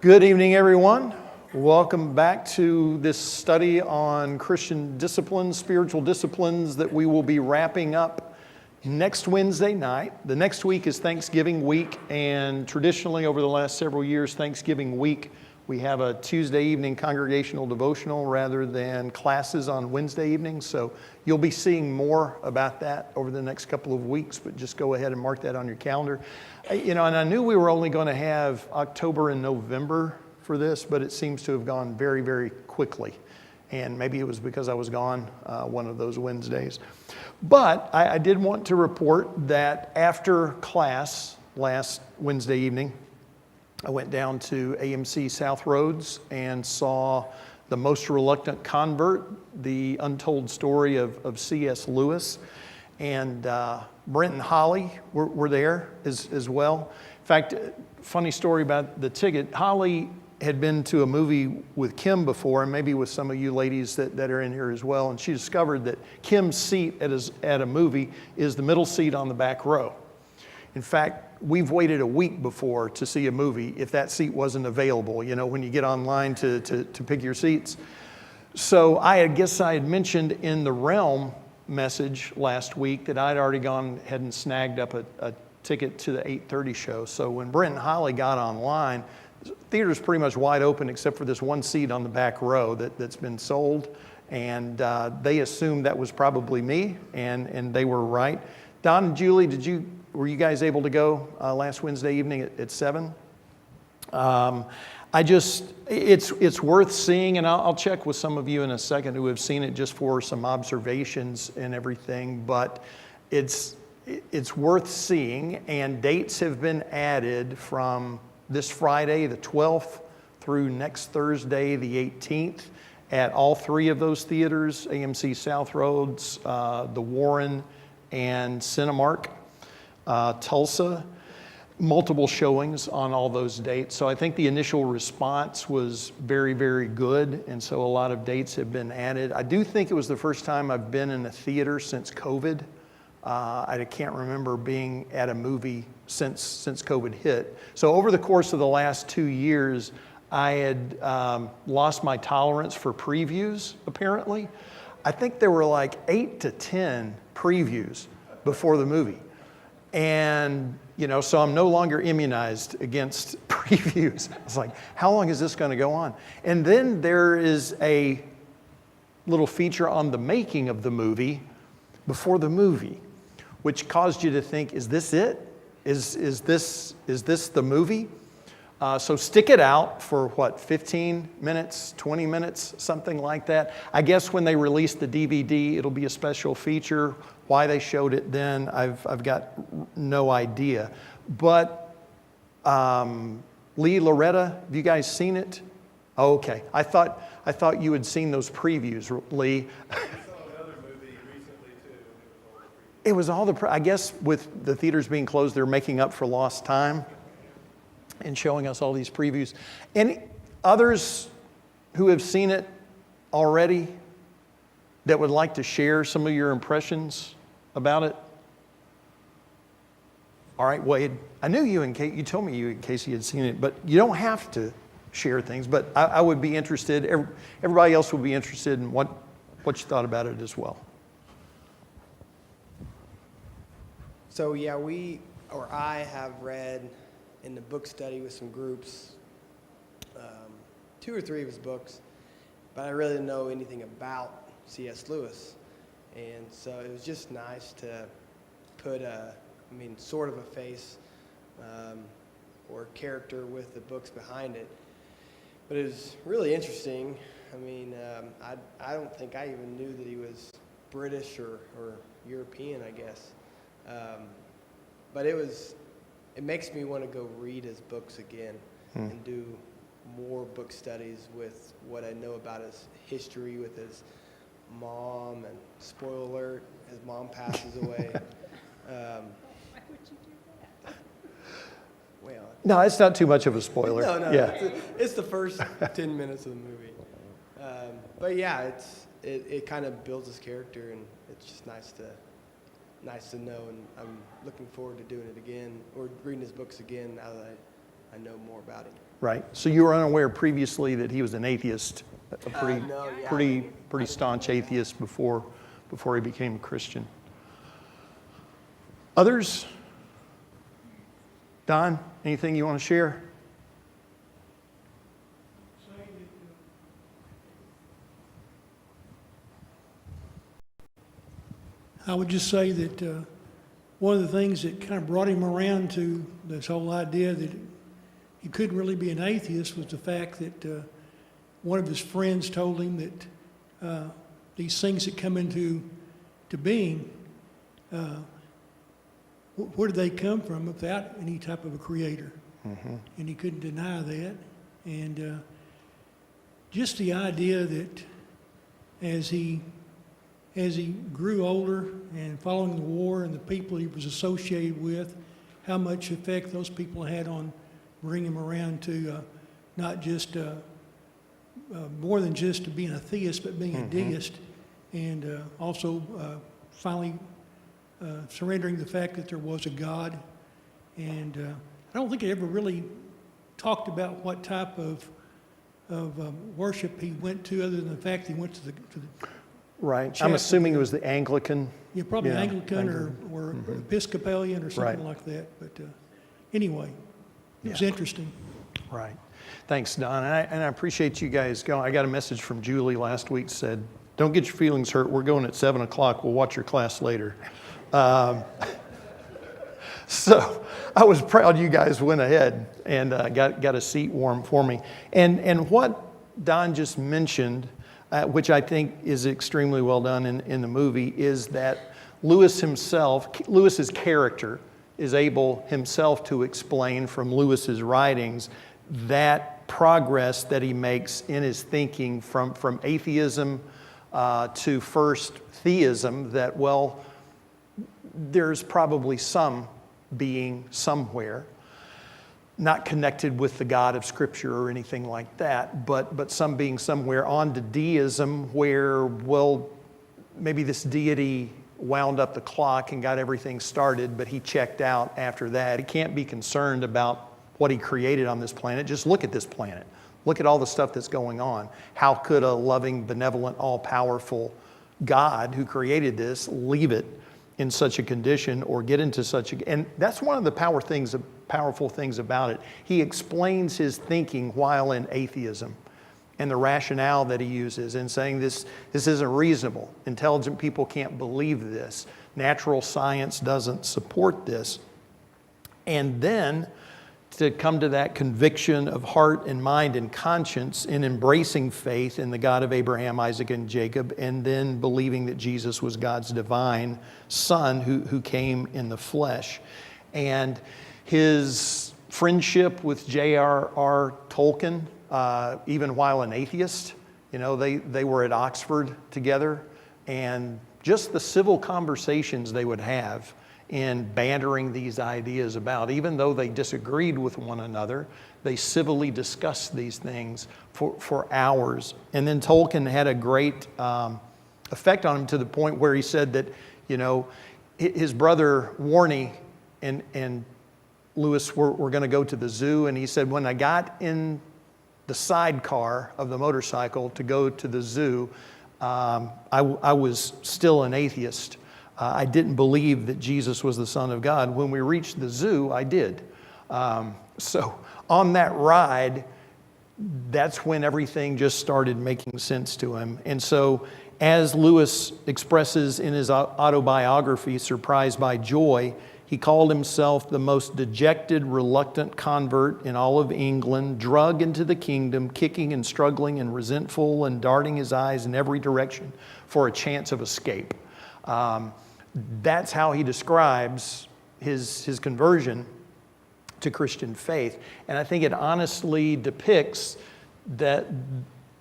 Good evening, everyone. Welcome back to this study on Christian disciplines, spiritual disciplines that we will be wrapping up next Wednesday night. The next week is Thanksgiving week, and traditionally over the last several years, Thanksgiving week, we have a Tuesday evening congregational devotional rather than classes on Wednesday evenings. So you'll be seeing more about that over the next couple of weeks, but just go ahead and mark that on your calendar. And I knew we were only going to have October and November for this, but it seems to have gone very, very quickly. And maybe it was because I was gone one of those Wednesdays. But I did want to report that after class last Wednesday evening, I went down to AMC South Roads and saw The Most Reluctant Convert, the untold story of C.S. Lewis. And Brent and Holly were there as well. In fact, funny story about the ticket. Holly had been to a movie with Kim before, and maybe with some of you ladies that are in here as well. And she discovered that Kim's seat at a movie is the middle seat on the back row. In fact, we've waited a week before to see a movie if that seat wasn't available, when you get online to pick your seats. So I guess I had mentioned in the Realm message last week that I'd already gone ahead and snagged up a ticket to the 8:30 show. So when Brent and Holly got online, the theater's pretty much wide open except for this one seat on the back row that's been sold. And they assumed that was probably me, and they were right. Don and Julie, were you guys able to go last Wednesday evening at 7? It's worth seeing, and I'll check with some of you in a second who have seen it just for some observations and everything, but it's worth seeing, and dates have been added from this Friday, the 12th, through next Thursday, the 18th, at all three of those theaters, AMC South Roads, the Warren, and Cinemark, Tulsa. Multiple showings on all those dates. So I think the initial response was very, very good. And so a lot of dates have been added. I do think it was the first time I've been in a theater since COVID. I can't remember being at a movie since COVID hit. So over the course of the last 2 years, I had lost my tolerance for previews, apparently. I think there were like 8 to 10 previews before the movie. And, so I'm no longer immunized against previews. It's like, how long is this going to go on? And then there is a little feature on the making of the movie before the movie, which caused you to think, is this it? Is this the movie? So stick it out for 15 minutes, 20 minutes, something like that. I guess when they release the DVD, it'll be a special feature. Why they showed it then, I've got no idea. But Lee, Loretta, have you guys seen it? Oh, okay. I thought you had seen those previews, Lee. I saw another movie recently too. It was all I guess with the theaters being closed, they're making up for lost time and showing us all these previews. Any others who have seen it already that would like to share some of your impressions about it? All right, Wade, I knew you you told me in case you had seen it, but you don't have to share things, but I would be interested, everybody else would be interested in what you thought about it as well. So yeah, I have read in the book study with some groups, 2 or 3 of his books, but I really didn't know anything about C.S. Lewis. And so it was just nice to put sort of a face or character with the books behind it. But it was really interesting. I don't think I even knew that he was British or European, I guess. But it makes me want to go read his books again and do more book studies with what I know about his history with his mom, and spoiler alert, his mom passes away. Why would you do that? Well, No, it's not too much of a spoiler. No, Yeah. it's the first 10 minutes of the movie. But yeah, it kind of builds his character, and it's just nice to know, and I'm looking forward to doing it again, or reading his books again now that I know more about him. Right. So you were unaware previously that he was an atheist, a pretty, No, yeah. pretty staunch atheist before he became a Christian. Others? Don, anything you want to share? I would just say that one of the things that kind of brought him around to this whole idea that he couldn't really be an atheist was the fact that one of his friends told him that these things that come into being, where did they come from without any type of a creator? Mm-hmm. And he couldn't deny that. And just the idea that as he grew older and following the war and the people he was associated with, how much effect those people had on bringing him around to not just more than just to being a theist, but being a deist, and also finally surrendering the fact that there was a God. And I don't think he ever really talked about what type of worship he went to, other than the fact he went to the Right. chapel. I'm assuming it was the Anglican. Yeah, probably Yeah, Anglican or Episcopalian or something Right. like that. But anyway, it was Yeah. interesting. Right. Thanks, Don. And I appreciate you guys going. I got a message from Julie last week, said, don't get your feelings hurt. We're going at 7 o'clock. We'll watch your class later. So I was proud you guys went ahead and got a seat warm for me. And what Don just mentioned, which I think is extremely well done in the movie, is that Lewis's character is able himself to explain from Lewis's writings that progress that he makes in his thinking from atheism to first theism, that, well, there's probably some being somewhere, not connected with the God of Scripture or anything like that, but some being somewhere, on to deism, where, well, maybe this deity wound up the clock and got everything started, but he checked out after that. He can't be concerned about what he created on this planet. Just look at this planet. Look at all the stuff that's going on. How could a loving, benevolent, all-powerful God who created this leave it in such a condition or get into such a... And that's one of the powerful things about it. He explains his thinking while in atheism and the rationale that he uses in saying this isn't reasonable. Intelligent people can't believe this. Natural science doesn't support this. And then to come to that conviction of heart and mind and conscience in embracing faith in the God of Abraham, Isaac, and Jacob, and then believing that Jesus was God's divine Son who came in the flesh. And his friendship with J.R.R. Tolkien, even while an atheist, they were at Oxford together, and just the civil conversations they would have in bantering these ideas about, even though they disagreed with one another, they civilly discussed these things for hours. And then Tolkien had a great effect on him, to the point where he said that, his brother Warnie and Lewis were going to go to the zoo, and he said, when I got in the sidecar of the motorcycle to go to the zoo, I was still an atheist. I didn't believe that Jesus was the Son of God. When we reached the zoo, I did. So on that ride, that's when everything just started making sense to him. And so, as Lewis expresses in his autobiography, Surprised by Joy, he called himself the most dejected, reluctant convert in all of England, drug into the kingdom, kicking and struggling and resentful and darting his eyes in every direction for a chance of escape. That's how he describes his conversion to Christian faith. And I think it honestly depicts that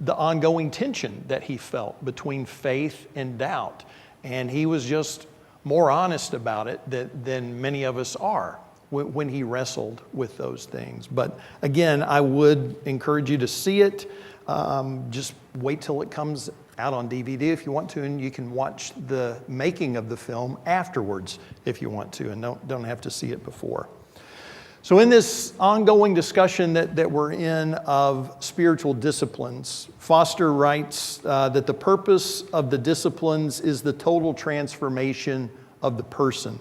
the ongoing tension that he felt between faith and doubt. And he was just more honest about it than many of us are when he wrestled with those things. But again, I would encourage you to see it. Just wait till it comes out on DVD if you want to, and you can watch the making of the film afterwards if you want to, and don't have to see it before. So in this ongoing discussion that we're in of spiritual disciplines, Foster writes that the purpose of the disciplines is the total transformation of the person.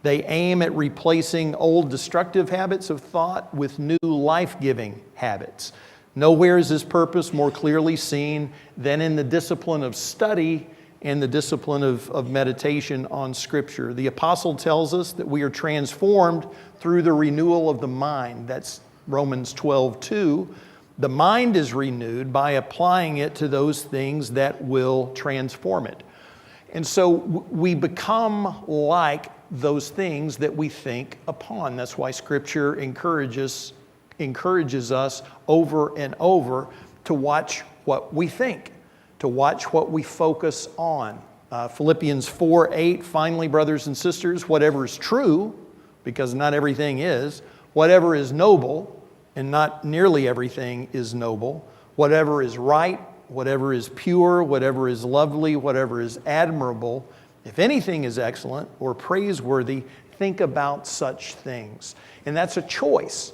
They aim at replacing old destructive habits of thought with new life-giving habits. Nowhere is this purpose more clearly seen than in the discipline of study and the discipline of meditation on Scripture. The apostle tells us that we are transformed through the renewal of the mind. That's Romans 12:2. The mind is renewed by applying it to those things that will transform it. And so we become like those things that we think upon. That's why Scripture encourages us over and over to watch what we think, to watch what we focus on. Philippians 4:8, finally, brothers and sisters, whatever is true, because not everything is, whatever is noble, and not nearly everything is noble, whatever is right, whatever is pure, whatever is lovely, whatever is admirable, if anything is excellent or praiseworthy, think about such things. And that's a choice.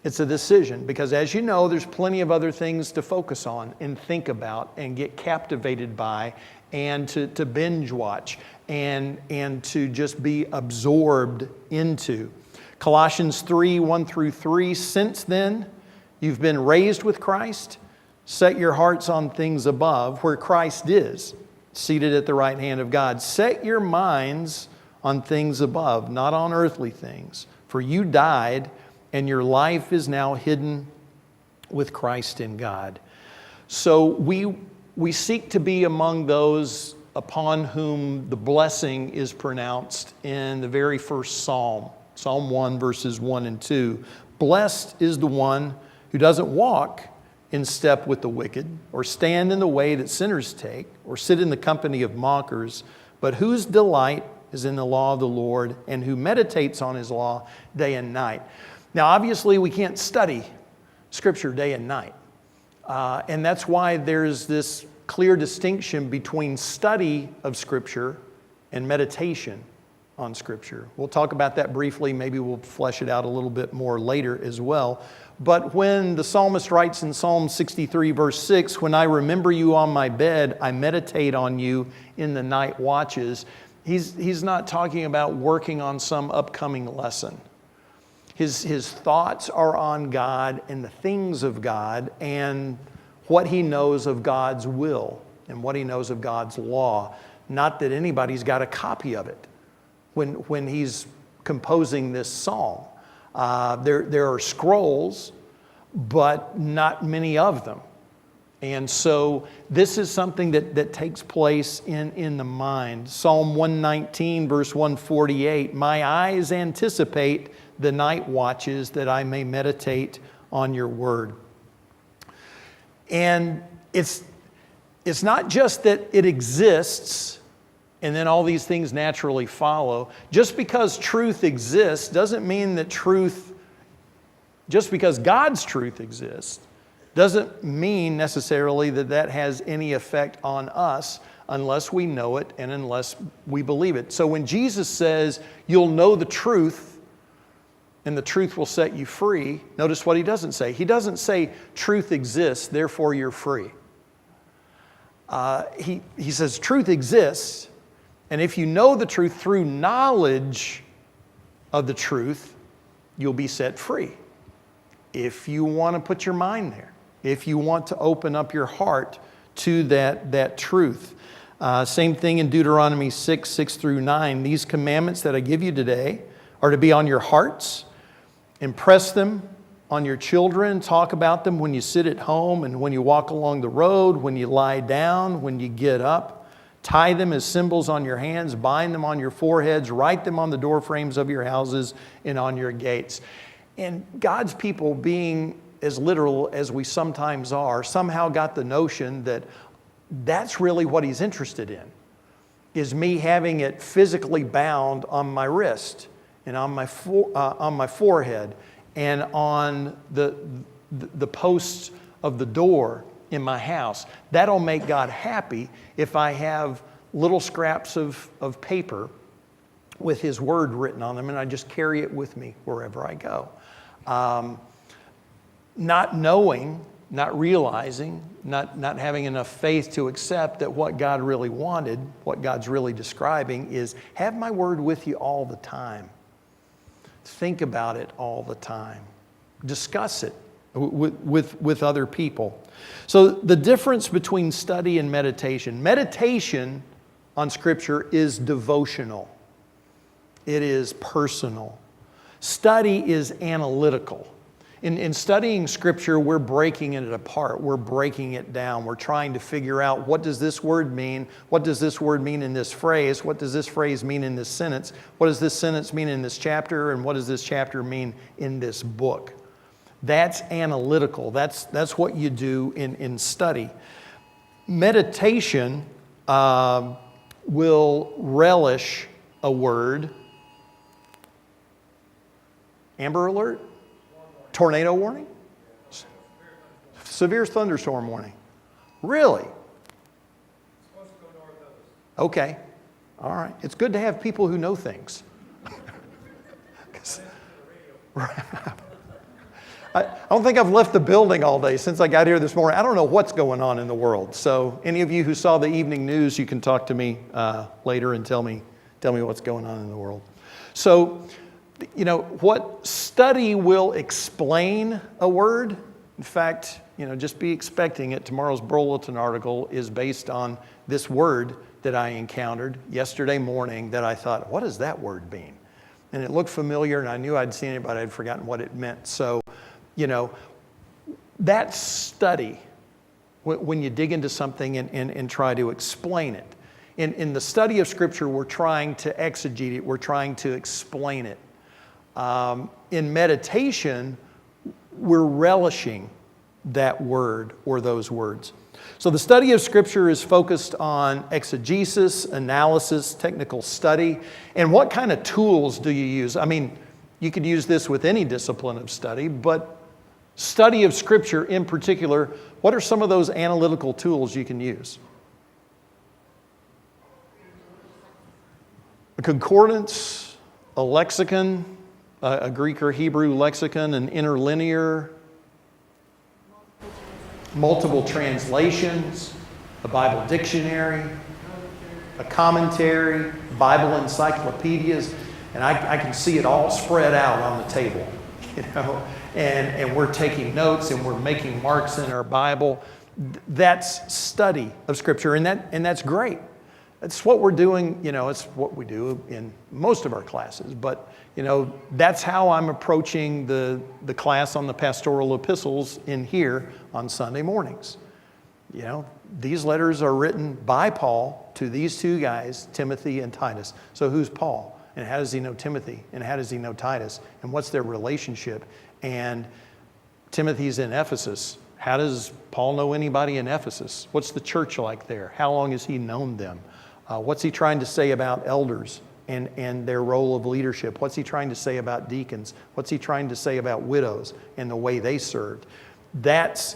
It's a decision, because as you know, there's plenty of other things to focus on and think about and get captivated by and to binge watch and to just be absorbed into. Colossians 3:1-3, since then you've been raised with Christ, set your hearts on things above where Christ is, seated at the right hand of God. Set your minds on things above, not on earthly things, for you died and your life is now hidden with Christ in God. So we seek to be among those upon whom the blessing is pronounced in the very first Psalm, Psalm 1, verses 1 and 2. Blessed is the one who doesn't walk in step with the wicked, or stand in the way that sinners take, or sit in the company of mockers, but whose delight is in the law of the Lord, and who meditates on His law day and night. Now, obviously, we can't study Scripture day and night. And that's why there's this clear distinction between study of Scripture and meditation on Scripture. We'll talk about that briefly. Maybe we'll flesh it out a little bit more later as well. But when the psalmist writes in Psalm 63, verse 6, when I remember you on my bed, I meditate on you in the night watches, he's not talking about working on some upcoming lesson. His thoughts are on God and the things of God and what he knows of God's will and what he knows of God's law. Not that anybody's got a copy of it when he's composing this psalm. There are scrolls, but not many of them. And so this is something that takes place in the mind. Psalm 119, verse 148, my eyes anticipate the night watches that I may meditate on your word. And it's not just that it exists and then all these things naturally follow. Just because truth exists doesn't mean that just because God's truth exists, doesn't mean necessarily that has any effect on us unless we know it and unless we believe it. So when Jesus says, you'll know the truth and the truth will set you free, notice what he doesn't say. He doesn't say truth exists, therefore you're free. He says truth exists, and if you know the truth through knowledge of the truth, you'll be set free. If you want to put your mind there, if you want to open up your heart to that truth. Same thing in Deuteronomy 6:6-9. These commandments that I give you today are to be on your hearts. Impress them on your children. Talk about them when you sit at home and when you walk along the road, when you lie down, when you get up. Tie them as symbols on your hands. Bind them on your foreheads. Write them on the doorframes of your houses and on your gates. And God's people, being as literal as we sometimes are, somehow got the notion that that's really what he's interested in, is me having it physically bound on my wrist and on my forehead and on the posts of the door in my house. That'll make God happy if I have little scraps of paper with His Word written on them, and I just carry it with me wherever I go. Not knowing, not realizing, not having enough faith to accept that what God really wanted, what God's really describing is have my Word with you all the time. Think about it all the time. Discuss it with other people. So the difference between study and meditation. Meditation on Scripture is devotional. It is personal. Study is analytical. In studying Scripture, we're breaking it apart. We're breaking it down. We're trying to figure out, what does this word mean? What does this word mean in this phrase? What does this phrase mean in this sentence? What does this sentence mean in this chapter? And what does this chapter mean in this book? That's analytical. That's what you do in study. Meditation will relish a word. Amber alert? Tornado warning? Severe thunderstorm warning. Really? Okay. All right. It's good to have people who know things. I don't think I've left the building all day since I got here this morning. I don't know what's going on in the world. So any of you who saw the evening news, you can talk to me later and tell me what's going on in the world. So, what study will explain a word. In fact, just be expecting it. Tomorrow's bulletin article is based on this word that I encountered yesterday morning that I thought, what does that word mean? And it looked familiar, and I knew I'd seen it, but I'd forgotten what it meant. So, that's study when you dig into something and try to explain it. In the study of Scripture, we're trying to exegete it. We're trying to explain it. In meditation, we're relishing that word or those words. So the study of Scripture is focused on exegesis, analysis, technical study. And what kind of tools do you use? I mean, you could use this with any discipline of study, but study of Scripture in particular, what are some of those analytical tools you can use? A concordance, a lexicon, a Greek or Hebrew lexicon, an interlinear, multiple translations, a Bible dictionary, a commentary, Bible encyclopedias, and I can see it all spread out on the table, and we're taking notes and we're making marks in our Bible. That's study of Scripture, and that's great. It's what we're doing, it's what we do in most of our classes. But, that's how I'm approaching the class on the pastoral epistles in here on Sunday mornings. These letters are written by Paul to these two guys, Timothy and Titus. So who's Paul? And how does he know Timothy? And how does he know Titus? And what's their relationship? And Timothy's in Ephesus. How does Paul know anybody in Ephesus? What's the church like there? How long has he known them? What's he trying to say about elders and their role of leadership? What's he trying to say about deacons? What's he trying to say about widows and the way they served? That's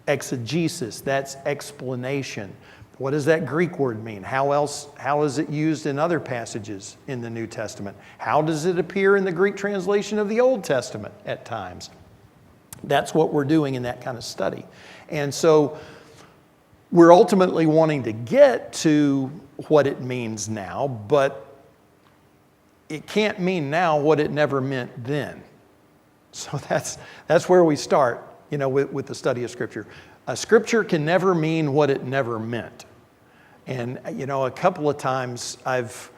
exegesis. That's explanation. What does that Greek word mean? How is it used in other passages in the New Testament? How does it appear in the Greek translation of the Old Testament at times? That's what we're doing in that kind of study. And so we're ultimately wanting to get to what it means now, but it can't mean now what it never meant then. So that's where we start, with the study of Scripture. Scripture can never mean what it never meant. And, a couple of times I've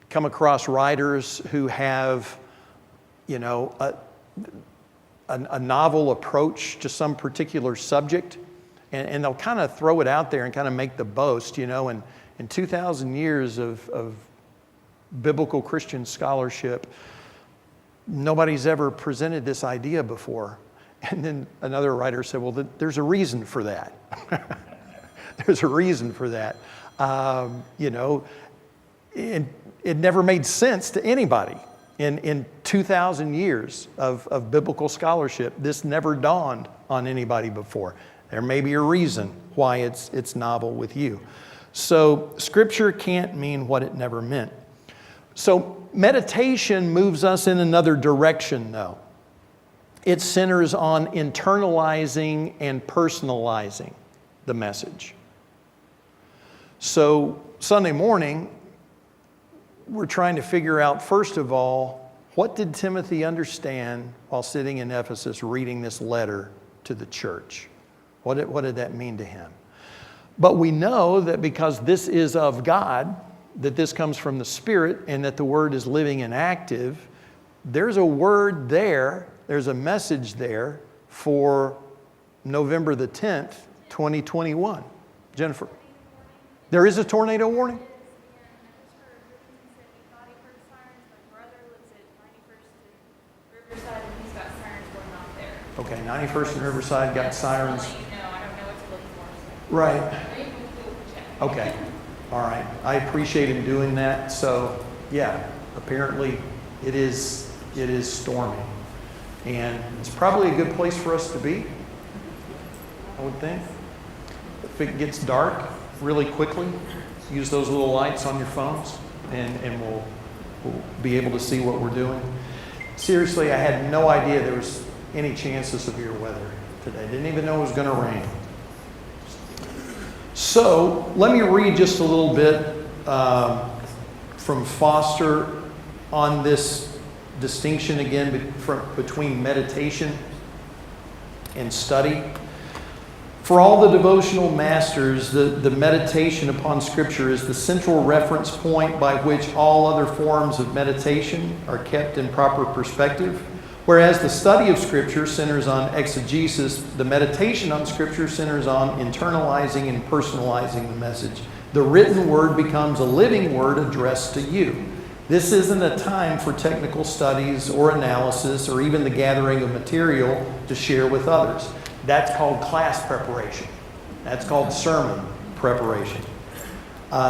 come across writers who have, a novel approach to some particular subject, and they'll kind of throw it out there and kind of make the boast, and in 2,000 years of biblical Christian scholarship, nobody's ever presented this idea before. And then another writer said, well, there's a reason for that. There's a reason for that. It never made sense to anybody. In 2,000 years of biblical scholarship, this never dawned on anybody before. There may be a reason why it's novel with you. So Scripture can't mean what it never meant. So meditation moves us in another direction, though. It centers on internalizing and personalizing the message. So Sunday morning, we're trying to figure out, first of all, what did Timothy understand while sitting in Ephesus reading this letter to the church? What did that mean to him? But we know that because this is of God, that this comes from the Spirit, and that the Word is living and active, there's a word there, there's a message there for November the 10th, 2021. Jennifer, there is a tornado warning? Okay, 91st and Riverside got sirens. Right. Okay. All right. I appreciate him doing that. So, yeah, apparently it is storming. And it's probably a good place for us to be, I would think. If it gets dark really quickly, use those little lights on your phones and we'll be able to see what we're doing. Seriously, I had no idea there was any chance of severe weather today. Didn't even know it was going to rain. So let me read just a little bit from Foster on this distinction again between meditation and study. For all the devotional masters, the meditation upon Scripture is the central reference point by which all other forms of meditation are kept in proper perspective. Whereas the study of Scripture centers on exegesis, the meditation on Scripture centers on internalizing and personalizing the message. The written word becomes a living word addressed to you. This isn't a time for technical studies or analysis or even the gathering of material to share with others. That's called class preparation. That's called sermon preparation.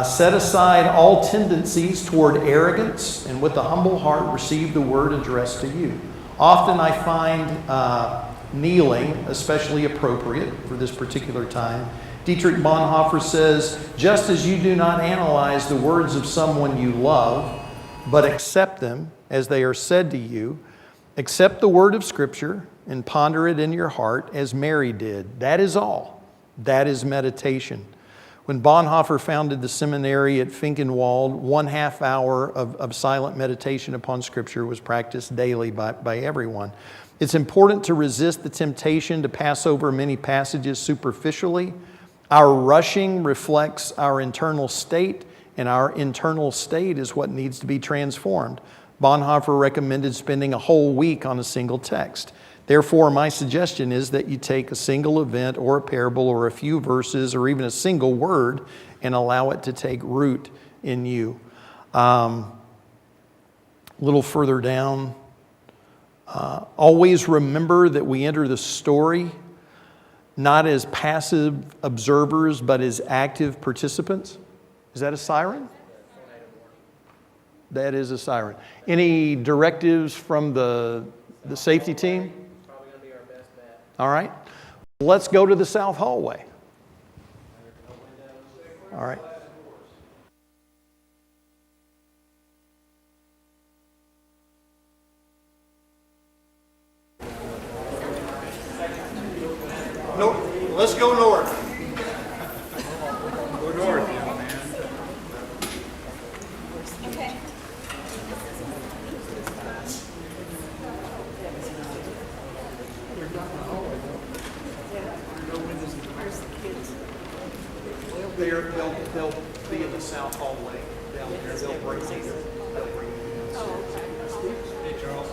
Set aside all tendencies toward arrogance and with a humble heart receive the word addressed to you. Often I find kneeling especially appropriate for this particular time. Dietrich Bonhoeffer says, just as you do not analyze the words of someone you love, but accept them as they are said to you, accept the word of Scripture and ponder it in your heart as Mary did. That is all. That is meditation. When Bonhoeffer founded the seminary at Finkenwald, 1/2 hour of silent meditation upon Scripture was practiced daily by everyone. It's important to resist the temptation to pass over many passages superficially. Our rushing reflects our internal state, and our internal state is what needs to be transformed. Bonhoeffer recommended spending a whole week on a single text. Therefore, my suggestion is that you take a single event or a parable or a few verses or even a single word and allow it to take root in you. A little further down, always remember that we enter the story not as passive observers but as active participants. Is that a siren? That is a siren. Any directives from the safety team? Probably going to be our best bet. All right. Let's go to the south hallway. All right. Let's go north. Go north, young man. They'll be in the south hallway down there. They'll bring you. Hey, Charles.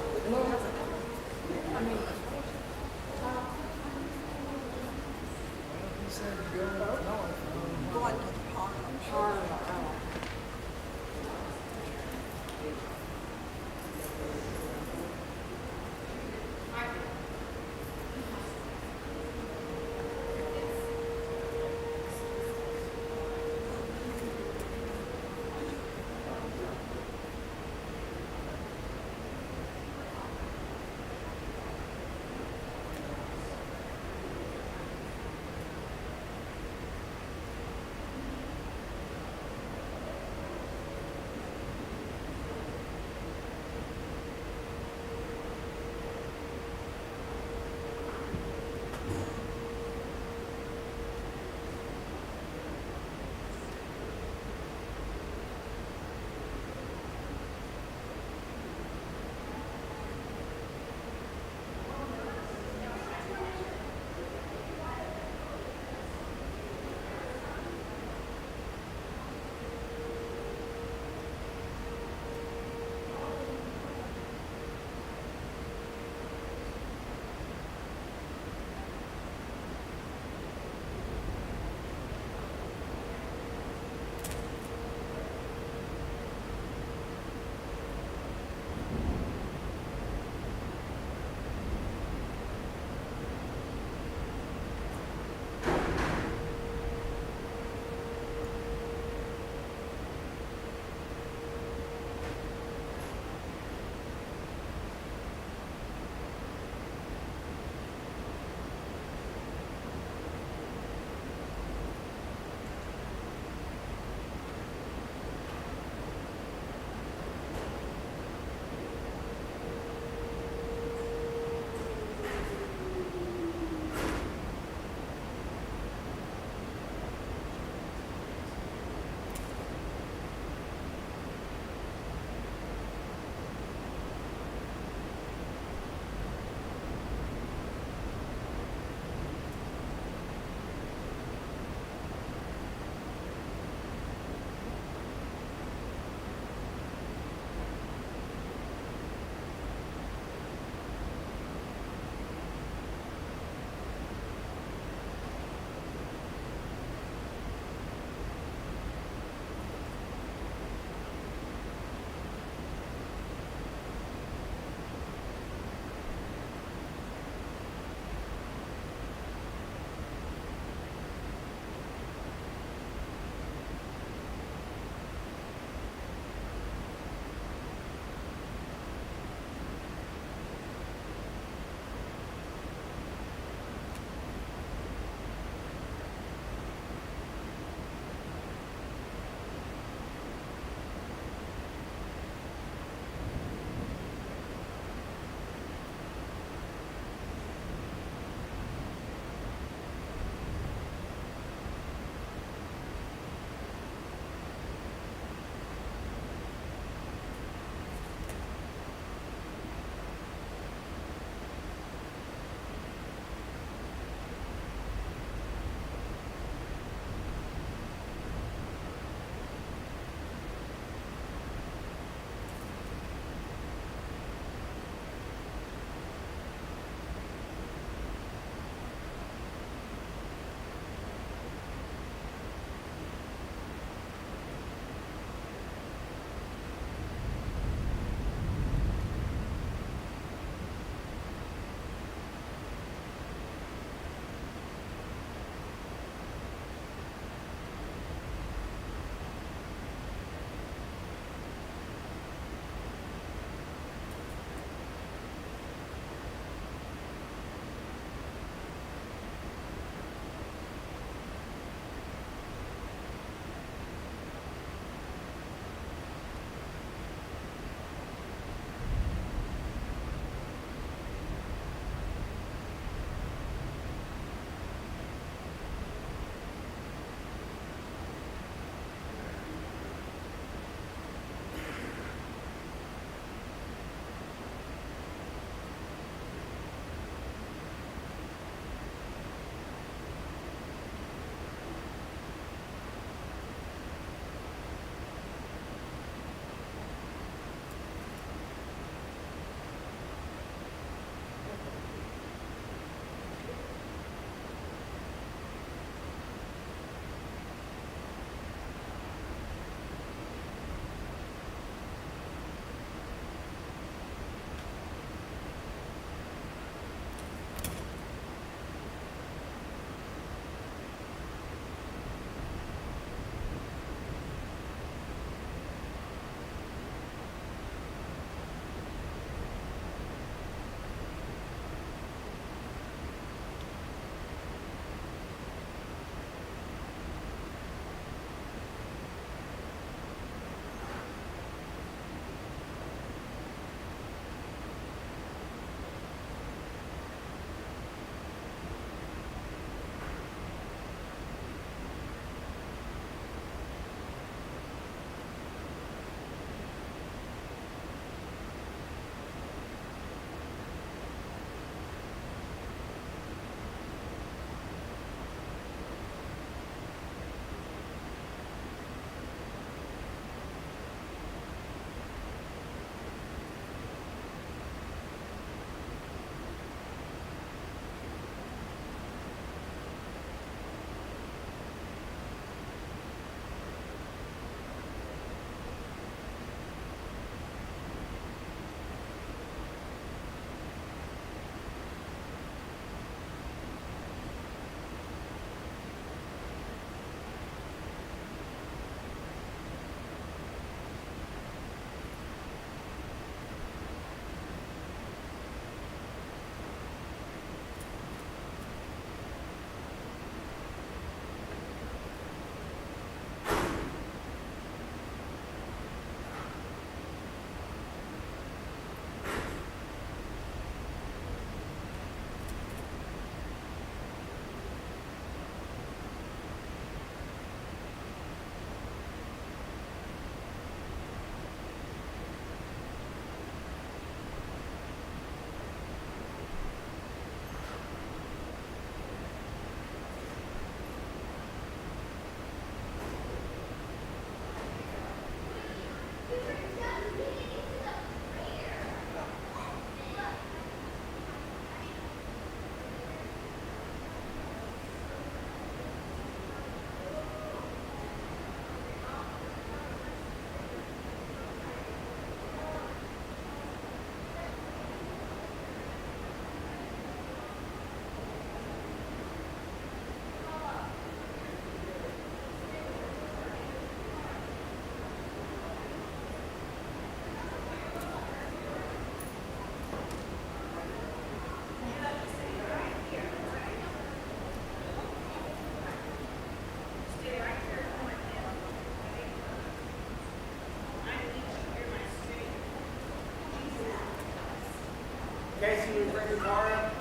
Casey, will you bring the car up?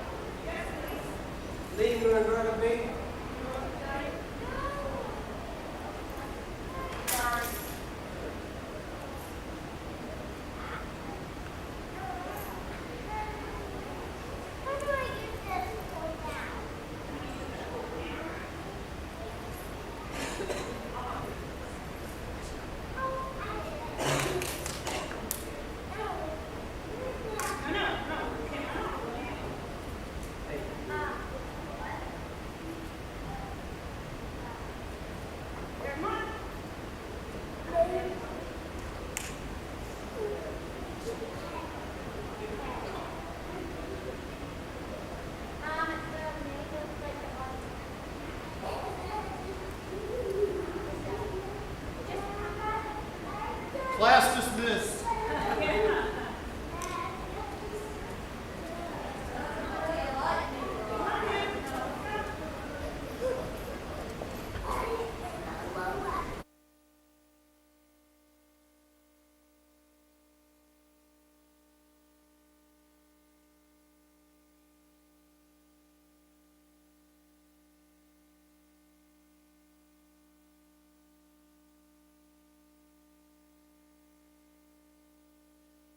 Lee, you want to go to me? Class dismissed.